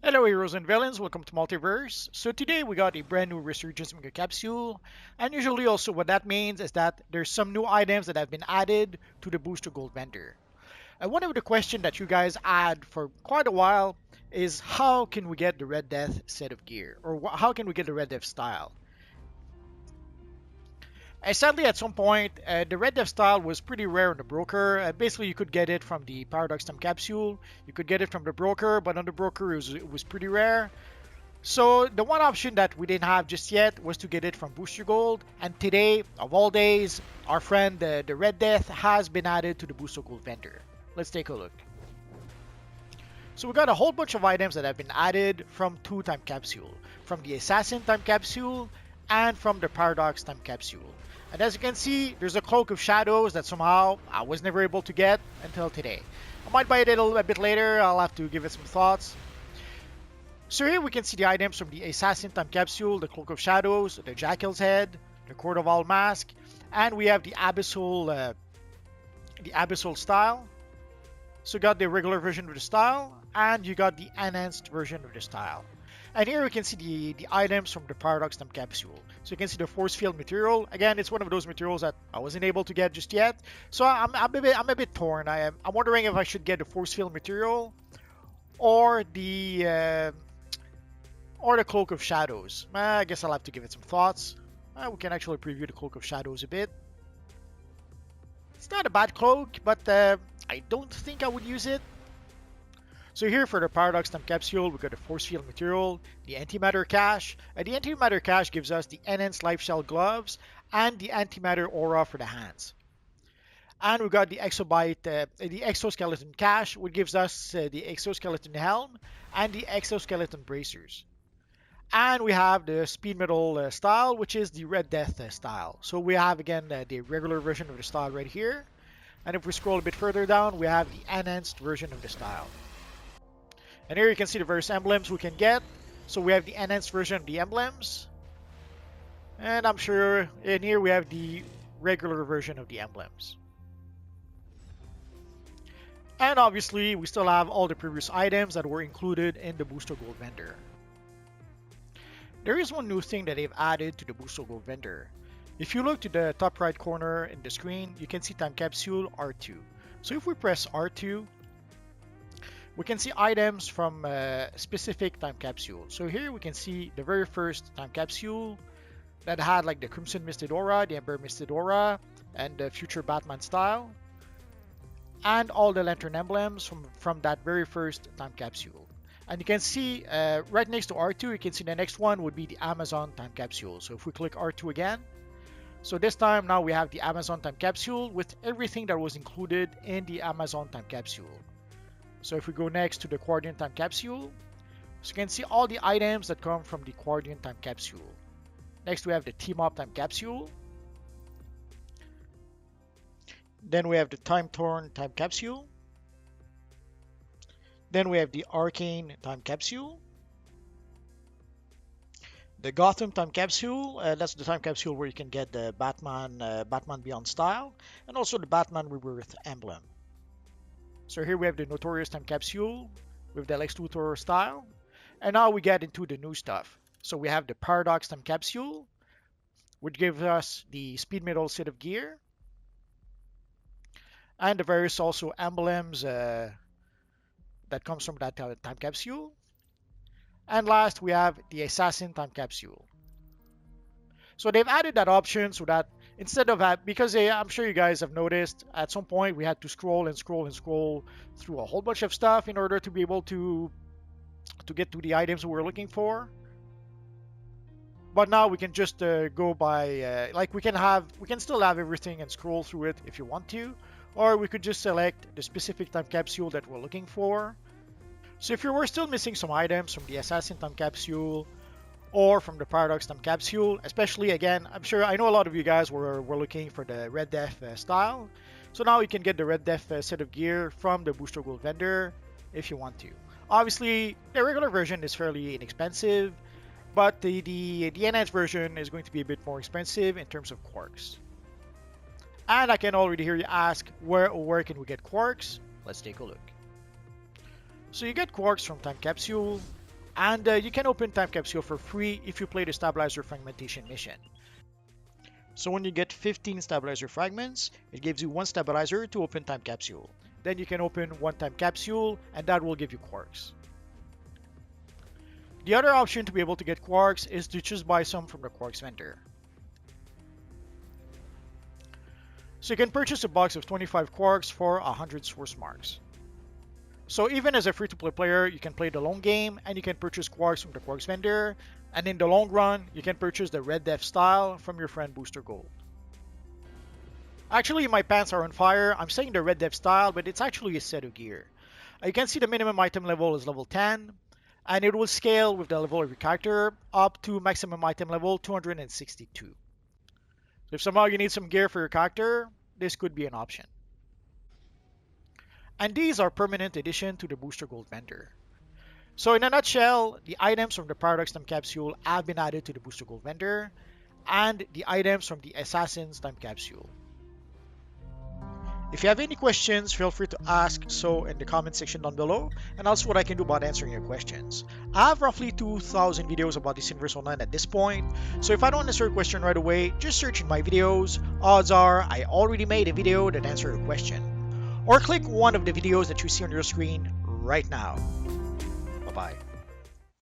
Hello heroes and villains, welcome to Multiverse. So today we got a brand new Resurgence Mega Capsule, and usually also what that means is that there's some new items that have been added to the Booster Gold vendor. And one of the questions that you guys had for quite a while is how can we get the Red Death set of gear, or how can we get the Red Death style? And sadly, at some point, the Red Death style was pretty rare on the broker. Basically, you could get it from the Paradox Time Capsule, you could get it from the broker, but on the broker it was pretty rare. So the one option that we didn't have just yet was to get it from Booster Gold, and today, of all days, our friend the Red Death has been added to the Booster Gold vendor. Let's take a look. So we got a whole bunch of items that have been added from two time capsule, from the Assassin time capsule and from the Paradox time capsule. And as you can see, there's a Cloak of Shadows that somehow I was never able to get until today. I might buy it a little bit later, I'll have to give it some thoughts. So here we can see the items from the Assassin time capsule, the Cloak of Shadows, the Jackal's Head, the Court of All Mask, and we have the Abyssal style. So you got the regular version of the style, and you got the enhanced version of the style. And here we can see the items from the Paradox Time Capsule. So you can see the Force Field material. Again, it's one of those materials that I wasn't able to get just yet. So I'm a bit torn. I'm wondering if I should get the Force Field material or the Cloak of Shadows. I guess I'll have to give it some thoughts. We can actually preview the Cloak of Shadows a bit. It's not a bad cloak, but I don't think I would use it. So here for the Paradox Time Capsule, we got the Force Field material, the Antimatter Cache. The Antimatter Cache gives us the Enhanced Life Shell Gloves and the Antimatter Aura for the hands. And we got the Exoskeleton Cache, which gives us the Exoskeleton Helm and the Exoskeleton Bracers. And we have the Speed Metal style, which is the Red Death style. So we have again the regular version of the style right here. And if we scroll a bit further down, we have the enhanced version of the style. And here you can see the various emblems we can get. So we have the enhanced version of the emblems. And I'm sure in here we have the regular version of the emblems. And obviously we still have all the previous items that were included in the Booster Gold vendor. There is one new thing that they've added to the Booster Gold vendor. If you look to the top right corner in the screen, you can see Time Capsule R2. So if we press R2, we can see items from a specific time capsule. So here we can see the very first time capsule that had like the Crimson Misted Aura, the Ember Misted Aura, and the Future Batman style. And all the Lantern emblems from that very first time capsule. And you can see right next to R2, you can see the next one would be the Amazon time capsule. So if we click R2 again, so this time now we have the Amazon time capsule with everything that was included in the Amazon time capsule. So if we go next to the Guardian time capsule, so you can see all the items that come from the Guardian time capsule. Next we have the Team Up time capsule. Then we have the Time Torn time capsule. Then we have the Arcane time capsule. The Gotham time capsule, that's the time capsule where you can get the Batman Beyond style, and also the Batman Rebirth emblem. So here we have the Notorious time capsule with the Lex Luthor style, and now we get into the new stuff. So we have the Paradox time capsule, which gives us the Speed Metal set of gear, and the various also emblems that comes from that time capsule. And last, we have the Assassin time capsule. So they've added that option so that instead of that, because I'm sure you guys have noticed at some point we had to scroll and scroll and scroll through a whole bunch of stuff in order to be able to get to the items we were looking for. But now we can just go by, like we can still have everything and scroll through it if you want to, or we could just select the specific time capsule that we're looking for. So if you were still missing some items from the Assassin time capsule or from the Paradox time capsule, especially again, I know a lot of you guys were looking for the Red Death style. So now you can get the Red Death set of gear from the Booster Gold vendor if you want to. Obviously, the regular version is fairly inexpensive, but the enhanced version is going to be a bit more expensive in terms of quarks. And I can already hear you ask, where can we get quarks? Let's take a look. So you get quarks from Time Capsule, And you can open Time Capsule for free if you play the Stabilizer Fragmentation mission. So when you get 15 Stabilizer Fragments, it gives you 1 Stabilizer to open Time Capsule. Then you can open 1 Time Capsule, and that will give you Quarks. The other option to be able to get Quarks is to just buy some from the Quarks vendor. So you can purchase a box of 25 Quarks for 100 source marks. So even as a free-to-play player, you can play the long game and you can purchase Quarks from the Quarks vendor, and in the long run, you can purchase the Red Death style from your friend Booster Gold. Actually, my pants are on fire. I'm saying the Red Death style, but it's actually a set of gear. You can see the minimum item level is level 10, and it will scale with the level of your character up to maximum item level 262. So if somehow you need some gear for your character, this could be an option. And these are permanent addition to the Booster Gold vendor. So in a nutshell, the items from the Paradox Time Capsule have been added to the Booster Gold vendor, and the items from the Assassin's Time Capsule. If you have any questions, feel free to ask so in the comment section down below, and I'll see what I can do about answering your questions. I have roughly 2,000 videos about this Universe Online at this point, so if I don't answer your question right away, just search in my videos. Odds are I already made a video that answers your question. Or click one of the videos that you see on your screen right now. Bye-bye.